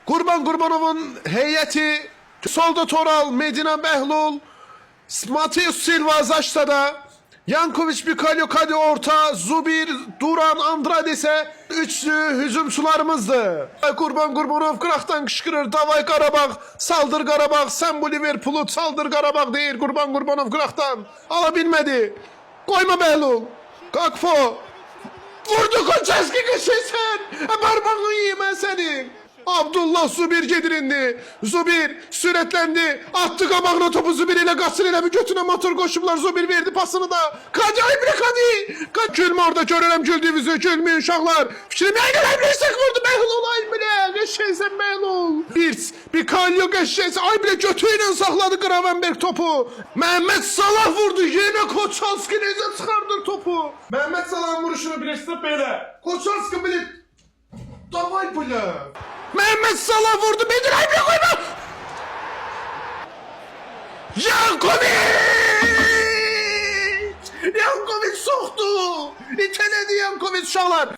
Qurban Qurbanov'un heyəti, solda Toral, Medina Bəhlul, Mateus Silva Zaştada, Yankovic, Bikalyo, Kadi orta, Zubir, Duran, Andrade ise üçlü hücumçularımızdı. Qurban Qurbanov qıraqdan qışqırır, davay Qarabağ, saldır Qarabağ, sen bu Liverpool'u saldır Qarabağ deyir Qurban Qurbanov qıraqdan. Alabilmedi. Koyma Bəhlul. Kakfo. Vurdu Konçeski kışıysan. Parmağını yiyeyim ben senin. Abdullah Zubir gedirindi. Zubir süretlendi. Attı qabağına topu Zubir ile Qasır ile bir götüne motor koşublar. Zubir verdi pasını da. Kadi ayıblı Kadi. Gülme orada görürüm güldüğümüzü. Gülmeyin uşaqlar. Fikrimi ayıblıysek vurdu. Bəhlul ayıblı. Qəşəysən Bəhlul. Bir kalyo qəşəysən. Ayıblı götüyle sakladı Gravenberg topu. Mehmet Salah vurdu. Yine Koçalski necə çıxardır topu. Mehmet Salah'ın vuruşunu bilirsiniz böyle. Koçalski bilir. Davay bile. Mehmet Salah vurdu. Bedir Aybek koyma. Yankovic! Yankovic soktu. İteledi Yankovic uşaqlar.